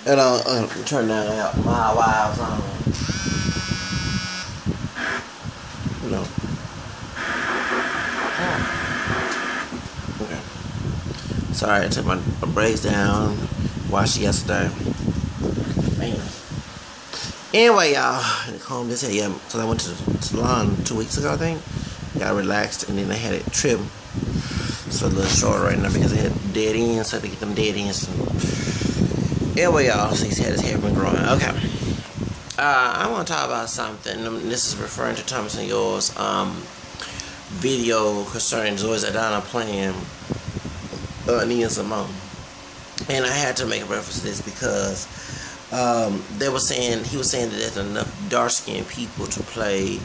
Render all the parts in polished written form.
And turn that my wives on. You know. Okay. Sorry, I took my braids down. Washed it yesterday. Man. Anyway, y'all, I combed this hair. So I went to the salon 2 weeks ago, I think. Got relaxed, and then I had it trimmed. So a little shorter right now because it had dead ends, so I had to get them dead ends. Anyway, y'all, so he said his hair been growing. Okay. I want to talk about something. This is referring to Thomas and yours video concerning Zoe Saldana playing Nina Simone. And I had to make a reference to this because he was saying that there's enough dark-skinned people to play.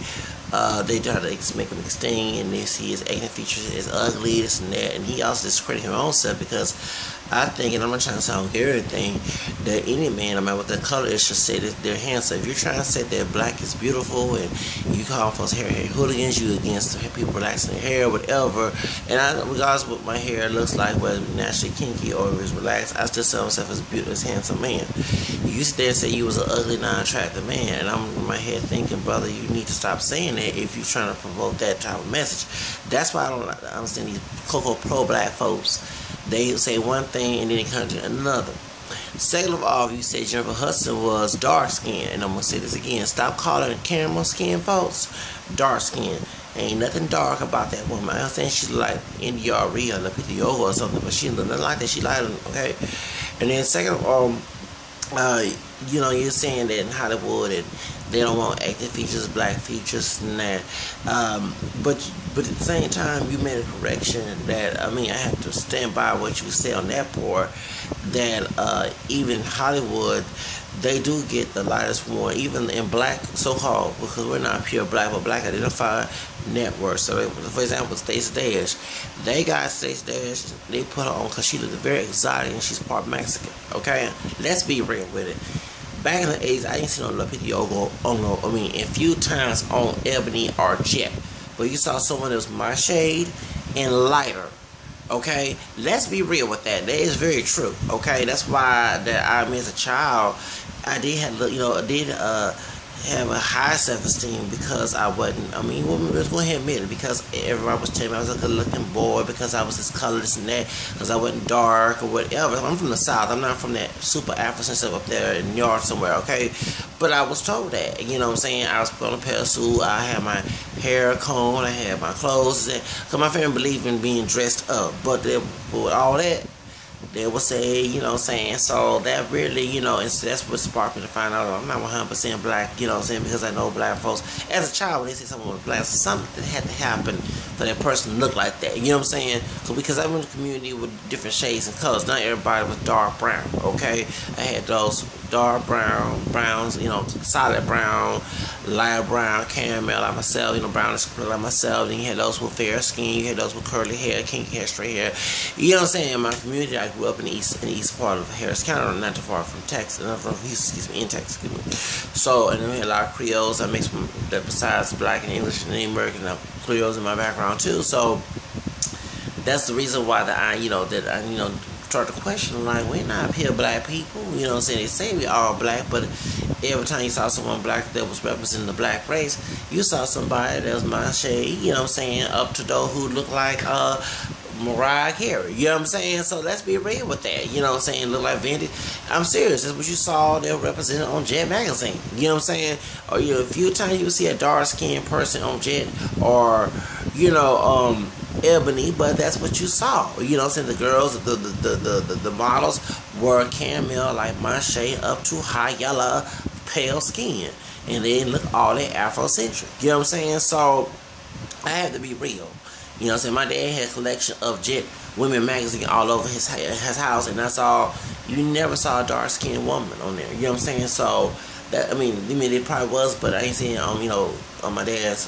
They try to make him extinct, and they see his acting features as ugly, this and that. And he also discredited his own self because I think, and I'm not trying to sound good or anything, that any man, no matter what their color is, should say that they're handsome. If you're trying to say that black is beautiful and you call folks hair hooligans, you against people relaxing their hair, whatever. And regardless of what my hair looks like, whether it's naturally kinky or it's relaxed, I still see myself as a beautiful, as handsome man. You sit there and say you was an ugly, non-attractive man, and I'm in my head thinking, brother, you need to stop saying that if you're trying to promote that type of message. That's why I don't understand these pro-black folks. They say one thing and then they come to another. Second of all, you say Jennifer Hudson was dark skinned, and I'm gonna say this again: stop calling camera skin folks dark skinned. Ain't nothing dark about that woman. I understand she's like NDRE or Lapidioga or something, but she nothing like that. She like okay. And then second of all, you're saying that in Hollywood and they don't want active features, black features, and that. But at the same time, you made a correction that I have to stand by what you said on that part. That even Hollywood, they do get the lightest one, even in black so-called, because we're not pure black, but black identified networks. So, for example, Stacey Dash, they got Stacey Dash, they put her on because she looked very exotic and she's part Mexican. Okay, let's be real with it. Back in the 80s, I didn't see no Lapidiogo a few times on Ebony or Jet, but you saw someone that was my shade and lighter. Okay, let's be real with that. That is very true. Okay, that's why that as a child, I did have a high self-esteem because I wasn't. Let's go ahead and admit it, because everybody was telling me I was a good-looking boy because I was this color, this and that, because I wasn't dark or whatever. I'm from the South. I'm not from that super African stuff up there in New York somewhere. Okay, but I was told that. You know what I'm saying? I was put on a pedestal. I had my hair combed. I had my clothes. Because my family believed in being dressed up. But with all that, they would say, so that really, and that's what sparked me to find out I'm not 100% black, because I know black folks. As a child, when they say someone was black, something had to happen for that person to look like that, So because I'm in a community with different shades and colors, not everybody was dark brown, okay? I had those dark browns, solid brown, light brown, caramel like myself, brownish like myself. Then you had those with fair skin, you had those with curly hair, kinky hair, straight hair. You know what I'm saying? In my community, I grew up in the east part of Harris County, not too far from Texas, in Texas. So, and then we had a lot of Creoles. I mixed that besides black and English and American, Creoles in my background too. So that's the reason why I start to question, like, we're not pure black people, They say we all black, but every time you saw someone black that was representing the black race, you saw somebody that was my shade, up to those who looked like Mariah Carey, you know what I'm saying? So let's be real with that, look like vintage. I'm serious, that's what you saw they were represented on Jet magazine, you know what I'm saying? Or a few times you see a dark skinned person on Jet, or Ebony, but that's what you saw. The girls, the models were caramel like my shade up to high yellow, pale skin, and they didn't look all that Afrocentric. You know what I'm saying? So I had to be real. My dad had a collection of Jet women magazine all over his house, and that's all. You never saw a dark skinned woman on there. You know what I'm saying? So that it probably was, but I ain't seeing on my dad's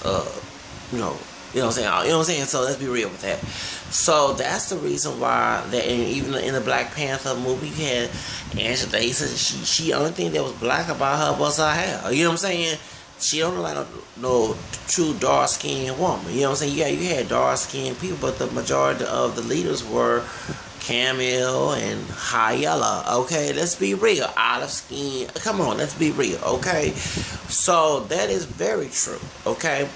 you know what I'm saying? You know what I'm saying? So let's be real with that. So that's the reason why that even in the Black Panther movie, you had Angela Davis. She only thing that was black about her was her hair. You know what I'm saying? she don't look like no true dark skinned woman. You know what I'm saying? Yeah, you had dark skinned people, but the majority of the leaders were camel and high yellow. Okay, let's be real. Olive skin. Come on, let's be real. Okay, so that is very true. Okay,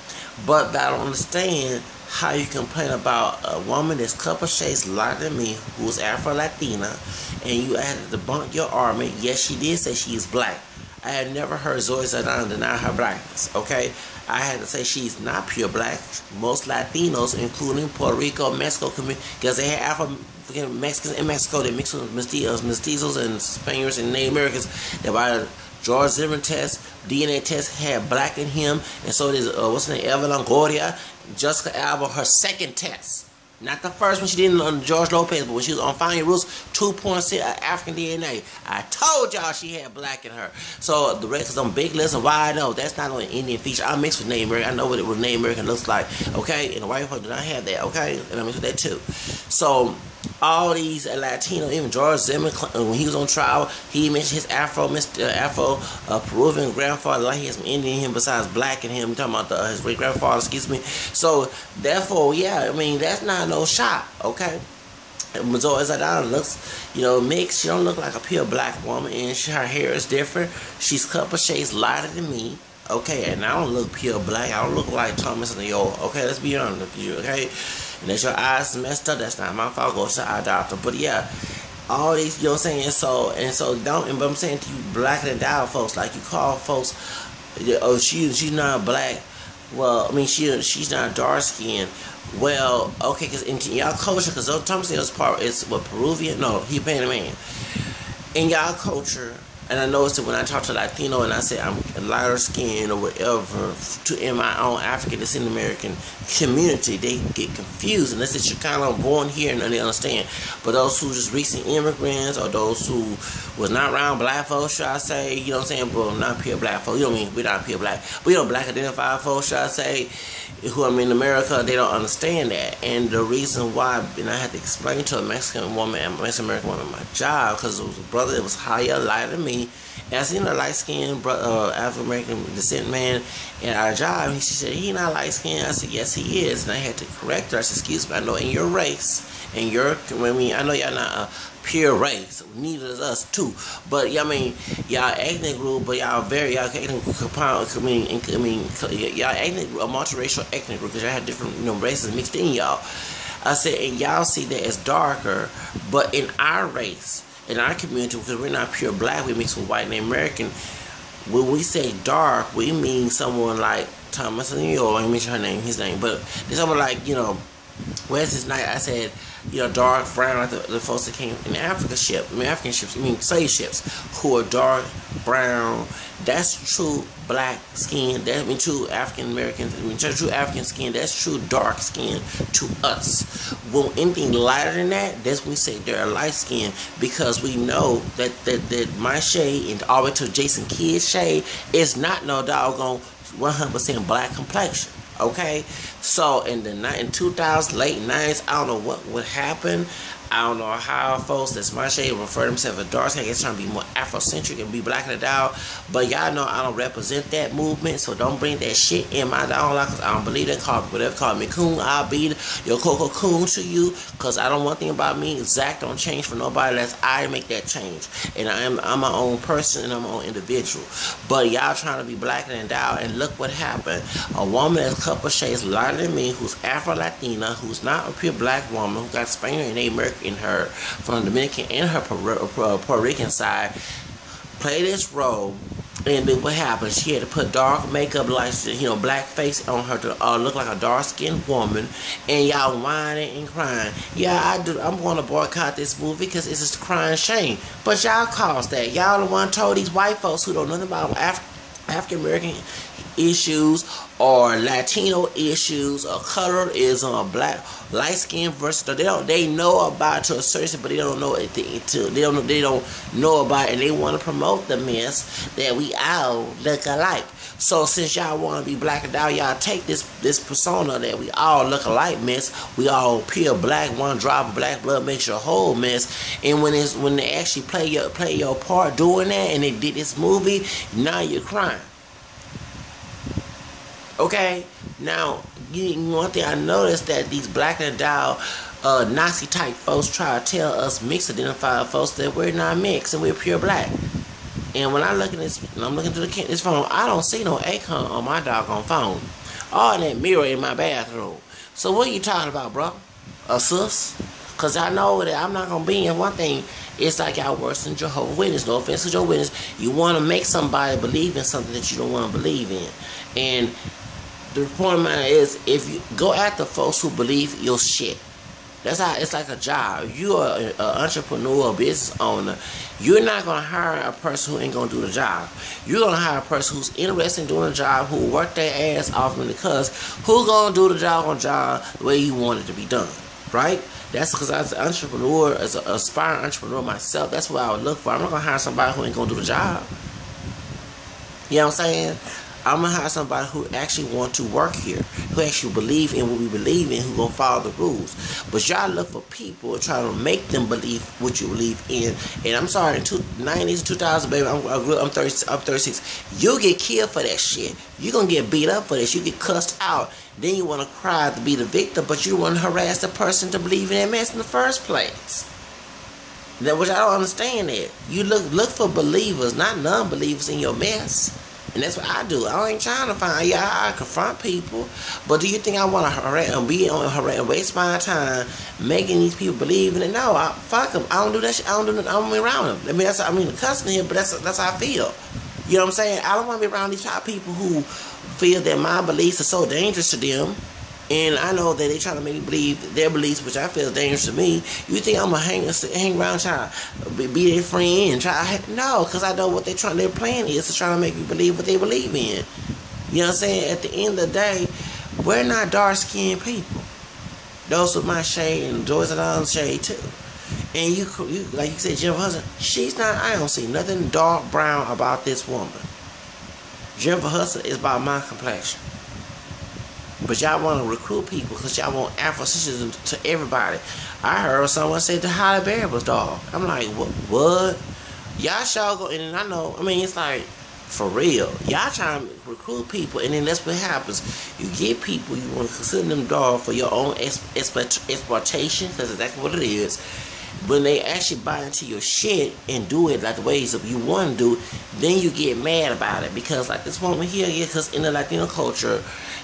but I don't understand how you complain about a woman that's couple shades lighter than me, who's Afro-Latina, and you had to debunk your argument. Yes, she did say she is black. I had never heard Zoe Saldana deny her blackness, okay? I had to say she's not pure black. Most Latinos, including Puerto Rico, Mexico, because they had Afro-Mexicans in Mexico, they mixed with mestizos and Spaniards and Native Americans. That by the George Zimmerman test, DNA test had black in him, and so did, what's her name, Evelyn Gordia, Jessica Alba, her second test. Not the first one she did on George Lopez, but when she was on Finding Roots, 2.6 African DNA. I told y'all she had black in her. So the rest of them big lists and why I know that's not an Indian feature. I mixed with Native American. I know what Native American looks like. Okay, and the white folk do not have that. Okay, and I mixed with that too. So all these Latino, even George Zimmerman, when he was on trial, he mentioned his Afro Peruvian grandfather, like he has some Indian in him besides black in him. I'm talking about his great grandfather, excuse me. So therefore, yeah, I mean that's not no shot, okay? Zoe Saldana looks, mixed. She don't look like a pure black woman, and her hair is different. She's a couple shades lighter than me. Okay, and I don't look pure black. I don't look like Sotomayor. Okay, let's be honest with you, okay? And that your eyes messed up, that's not my fault. Go to the eye doctor. But yeah, all these, you know what I'm saying? But I'm saying to you, black and down folks, like you call folks, oh, she's not black. Well, I mean, she's not dark skinned. Well, okay, because in y'all culture, because Thomas's part is what, Peruvian? No, he Panamanian. In y'all culture, and I noticed that when I talk to Latino and I say I'm lighter skinned or whatever, in my own African descendant American community, they get confused unless it's you're kind of born here and they understand. But those who just recent immigrants or those who was not around black folks, should I say, you know what I'm saying? Well, not pure black folks. You know what I mean? We're not pure black. But black identified folks, should I say, who are in America, they don't understand that. And the reason why, and I had to explain to a Mexican woman and Mexican American woman my job, because it was a brother that was higher, lighter than me. And I seen a light-skinned African American descent man at our job. And she said, he not light-skinned. I said, yes, he is. And I had to correct her. I said, excuse me, I know in your race, I know y'all not a pure race. Neither is us too. But y'all ethnic group, but y'all ethnic compound. Y'all ethnic a multiracial ethnic group because y'all have different races mixed in y'all. I said, and y'all see that as darker, but in our race, in our community, because we're not pure black, we mix with white and American. When we say dark, we mean someone like Sotomayor. I didn't mention his name, but there's someone like where's his night? I said, dark brown, like the folks that came in African slave ships, who are dark brown. That's true black skin. That true African Americans. True African skin. That's true dark skin to us. When anything lighter than that, that's when we say they're light skin, because we know that my shade and all the way to Jason Kidd's shade is not no doggone 100% black complexion. Okay, so in 2000, late 90s, I don't know what would happen. I don't know how folks that's my shade refer themselves as dark skin. I guess trying to be more Afrocentric and be blacking it out. But y'all know I don't represent that movement, so don't bring that shit in my dialogue, because I don't believe that. Whatever call me coon, I'll be your coco coon to you, because I don't want anything about me. Zach don't change for nobody unless I make that change. And I'm my own person and I'm my own individual. But y'all trying to be blacking it out, and look what happened. A woman that's a couple shades lighter than me, who's Afro-Latina, who's not a pure black woman, who got Spaniard and American in her, from the Dominican and her Puerto Rican side, play this role. And then what happened? She had to put dark makeup, like black face on her to look like a dark-skinned woman. And y'all whining and crying. Yeah, I'm going to boycott this movie because it's just a crying shame. But y'all caused that. Y'all the one told these white folks who don't know nothing about African American issues or Latino issues or colorism or black light skin versus they know about it to a certain, but they don't know it they don't know about it, and they want to promote the mess that we all look alike. So since y'all want to be black and out, y'all take this persona that we all look alike mess. We all pure black, one drop of black blood makes your whole mess. And when they actually play your part doing that, and they did this movie, now you're crying. Okay? Now, one thing I noticed that these black and down Nazi type folks try to tell us mixed identified folks that we're not mixed and we're pure black. And when I look at this, and I'm looking through this phone, I don't see no icon on my doggone phone. All that mirror in my bathroom. So what are you talking about, bro? A sus? Because I know that I'm not going to be in one thing. It's like y'all worse than Jehovah's Witness. No offense to Jehovah's Witness. You want to make somebody believe in something that you don't want to believe in. And the point of mine is, if you go after folks who believe your shit, that's how it's like a job. If you are an entrepreneur or business owner, you're not going to hire a person who ain't going to do the job. You're going to hire a person who's interested in doing the job, who will work their ass off, because who's going to do the job on job the way you want it to be done, right? That's because as an entrepreneur, as an aspiring entrepreneur myself, that's what I would look for. I'm not going to hire somebody who ain't going to do the job. You know what I'm saying? I'm going to hire somebody who actually want to work here, who actually believe in what we believe in, who going to follow the rules. But y'all look for people and try to make them believe what you believe in. And I'm sorry, in the 90s, 2000s, baby, I'm 36. You get killed for that shit. You're going to get beat up for this. You get cussed out. Then you want to cry to be the victim, but you don't want to harass the person to believe in that mess in the first place. That, which I don't understand that. You look for believers, not non-believers in your mess. And that's what I do. I ain't trying to find, I confront people. But do you think I want to harass, waste my time making these people believe in it? No, fuck them. I don't do that shit. I don't be around them. I mean, that's, the cussing here, but that's how I feel. You know what I'm saying? I don't want to be around these type of people who feel that my beliefs are so dangerous to them. And I know that they try to make me believe their beliefs, which I feel is dangerous to me. You think I'm going to hang around trying to be their friend and try to... No, because I know what their plan is to try to make me believe what they believe in. You know what I'm saying? At the end of the day, we're not dark-skinned people. Those with my shade and Zoe Saldana's shade too. And you like you said, Jennifer Hudson, she's not... I don't see nothing dark brown about this woman. Jennifer Hudson is about my complexion. But y'all want to recruit people because y'all want Afrocentricism to everybody. I heard someone say the Halle Berry was dog. I'm like, what? Y'all shall go, and I know, I mean, it's like, for real. Y'all trying to recruit people, and then that's what happens. You get people, you want to consider them dog for your own exploitation, because that's exactly what it is. When they actually buy into your shit and do it like the ways that you want to do, then you get mad about it. Because like this woman here, because in the Latino culture,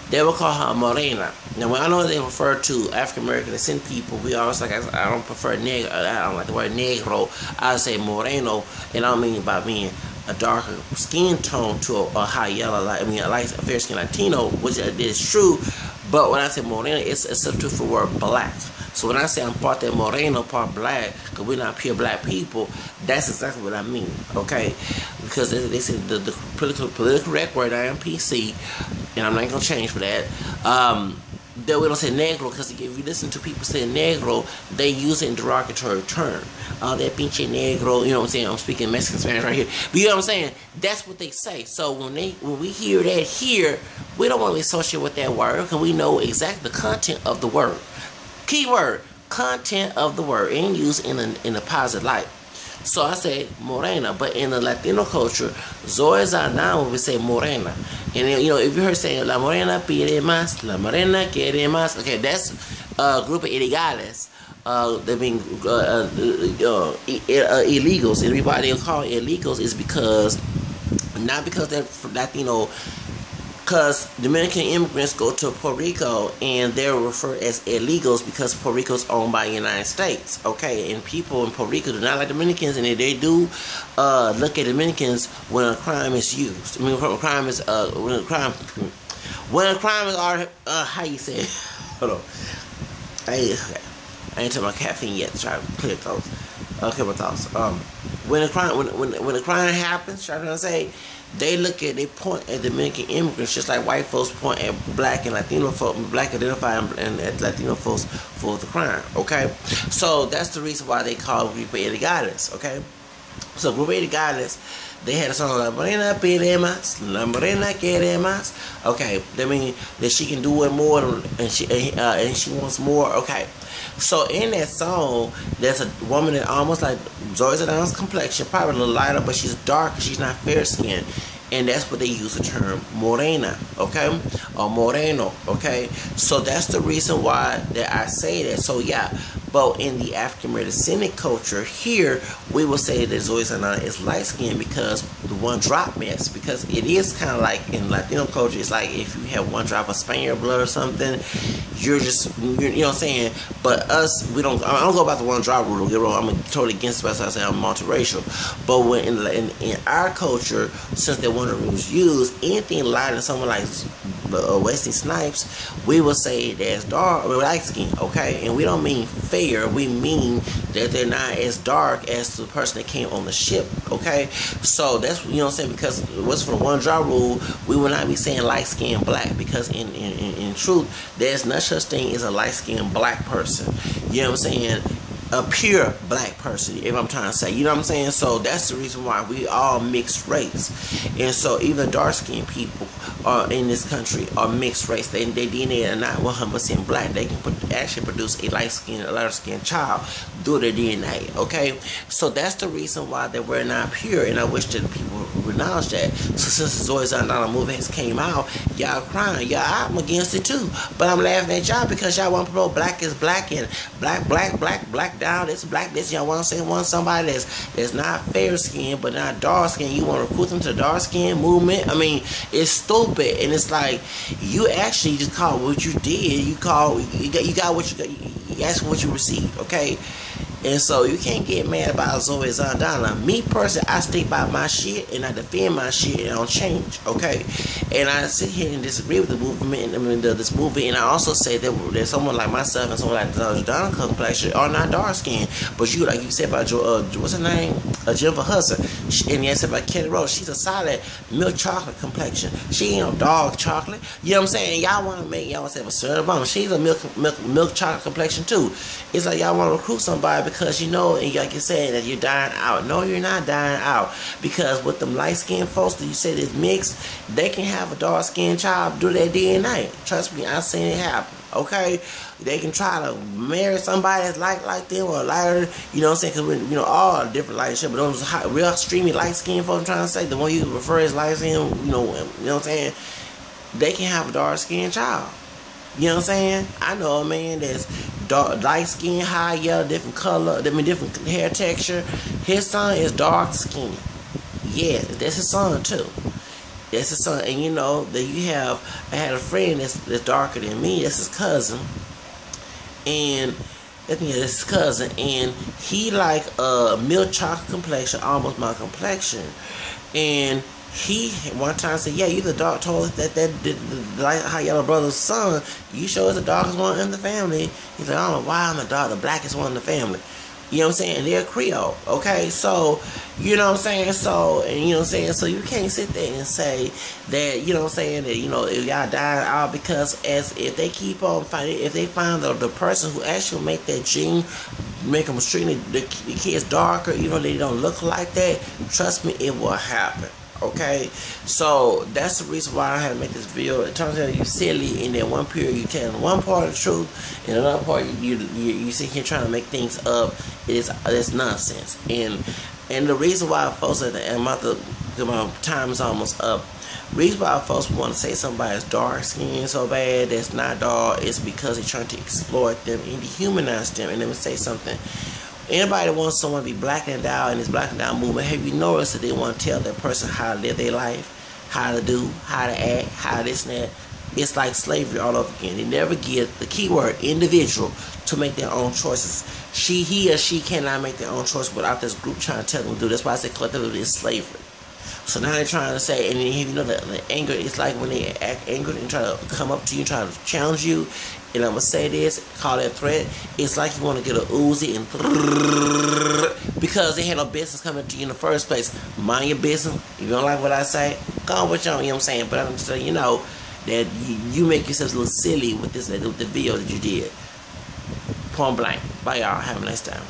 they will call her morena. Now, when I know they refer to African American descent people, we always like, I don't prefer negro. I don't like the word negro. I say moreno, and I don't mean by being a darker skin tone to a high yellow, like a light, fair skin Latino, which is true. But when I say morena, it's a substitute for the word black. So when I say I'm part that moreno, part black, because we're not pure black people, that's exactly what I mean, okay? Because they say the political correct word, I am PC, and I'm not going to change for that. That we don't say negro, because if you listen to people say negro, they use it in derogatory term. That pinche negro, you know what I'm saying? I'm speaking Mexican Spanish right here. But you know what I'm saying? That's what they say. So when we hear that here, we don't want to associate with that word, because we know exactly the content of the word. Keyword, content of the word, and used in a positive light. So I say morena, but in the Latino culture, Zoe Saldana would say morena. And you know, if you heard saying la morena pide más, la morena quiere más, okay, that's a group of illegales. They being illegals. And everybody will call it illegals is because, not because they're Latino. Because Dominican immigrants go to Puerto Rico and they're referred as illegals because Puerto Rico is owned by the United States. Okay, and people in Puerto Rico do not like Dominicans, and they do look at Dominicans when a crime is used. I mean, when a crime is how you say it? Hold on. I ain't took my caffeine yet to try to clear those. Okay, my thoughts. When a crime happens, trying to say. They point at Dominican immigrants just like white folks point at black and Latino folks, black identified and at Latino folks for the crime, okay? So that's the reason why they call Grupo Illegales, okay? So Grupo Illegales, they had a song La Morena pide más, La Morena quiere más. Okay, that means that she can do it more and she wants more, okay? So in that song, there's a woman that almost like Zoe Saldana's complexion, probably a little lighter, but she's dark, she's not fair skinned. and that's what they use the term morena, okay, or moreno, okay. So that's the reason why that I say that. So yeah, but in the African American culture here, we will say that Zoe Saldana is light skinned because the one drop mess, because it is kind of like in Latino culture, it's like if you have one drop of Spaniard blood or something, you're just, you know what I'm saying. But us, we don't, I don't go about the one drop rule, get wrong, I'm totally against it, so I say I'm multiracial. But when in our culture, since that one rule was used, anything lighter than someone like Wesley Snipes, we will say that's dark or light skin, okay. And we don't mean fair, we mean that they're not as dark as the person that came on the ship, okay. So that's, you know what I'm saying, because what's for the one drop rule, we will not be saying light skinned black, because in truth, there's no such thing as a light skinned black person, you know what I'm saying, a pure black person, if I'm trying to say, you know what I'm saying. So that's the reason why we all mixed race, and so even dark skinned people are in this country are mixed race. Their DNA are not 100% black. They can actually produce a lighter skinned child through their DNA. Okay, so that's the reason why that we're not pure, and I wish that people would acknowledge that. So since the Zoe Saldana movie has came out, y'all crying, y'all, I'm against it too, but I'm laughing at y'all because y'all want to promote black is black and black down, it's black this. Y'all want to say want somebody that's not fair skinned but not dark skinned. You want to recruit them to the dark skin movement. I mean, it's stupid, and it's like you actually just call what you did. You got what you got. You ask for what you received. Okay. And so you can't get mad about Zoe Saldana. Me personally, I stick by my shit and I defend my shit and I don't change, okay? And I sit here and disagree with the movement, this movie, and I also say that there's someone like myself and someone like Zoe Saldana complexion are not dark skinned. But you, like you said about what's her name? Jennifer Hudson. And you said about Kelly Rose, she's a solid milk chocolate complexion. She ain't no dog chocolate. You know what I'm saying? Y'all want to say a certain bum. She's a milk chocolate complexion too. It's like y'all want to recruit somebody because you know, and like you said, that you're dying out. No, you're not dying out, because with them light skinned folks that you said is mixed, they can have a dark skinned child do their DNA. Trust me, I've seen it happen. Okay, they can try to marry somebody that's like them or lighter. You know what I'm saying? Because we all different light shit, but those real streamy light skinned folks, I'm trying to say, the one you refer as light skinned, you know what I'm saying? They can have a dark skinned child. You know what I'm saying? I know a man that's dark, light skin, high yellow, different color, different hair texture. His son is dark skinned. Yeah, that's his son too. That's his son. And you know that I had a friend that's darker than me. That's his cousin. And that's his cousin. And he like a milk chocolate complexion, almost my complexion. And he one time said, "Yeah, you the dark." Told us that the light high yellow brother's son. You show us the darkest one in the family. He's like, "I don't know why I'm the blackest one in the family." You know what I'm saying? And they're Creole, okay? So, you know what I'm saying? So, and you know what I'm saying? So you can't sit there and say that, you know what I'm saying, that, you know, if y'all dying out, because if they keep on fighting, if they find the person who actually make that gene, make them extremely, the kids darker, you know, they don't look like that, trust me, it will happen. Okay, so that's the reason why I had to make this video. It turns out you silly, in that one period you telling one part of the truth, and another part you sit here trying to make things up. It's nonsense. And the reason why folks at the end, my time is almost up. The reason why folks want to say somebody's dark skin so bad that's not dark is because they're trying to exploit them and dehumanize them. And let me say something. Anybody that wants someone to be black and down in this black and down movement, have you noticed that they want to tell that person how to live their life, how to do, how to act, how this and that? It's like slavery all over again. They never give the keyword individual to make their own choices. He or she cannot make their own choice without this group trying to tell them to do. That's why I say collectively is slavery. So now they're trying to say, and you know that the anger, it's like when they act angry and try to come up to you, try to challenge you, and I'm going to say this, call that threat, it's like you want to get a Uzi and because they had no business coming to you in the first place. Mind your business. If you don't like what I say, go on with you, you know what I'm saying? But I'm just letting you know that you make yourself a little silly with this, with the video that you did. Point blank. Bye y'all. Have a nice time.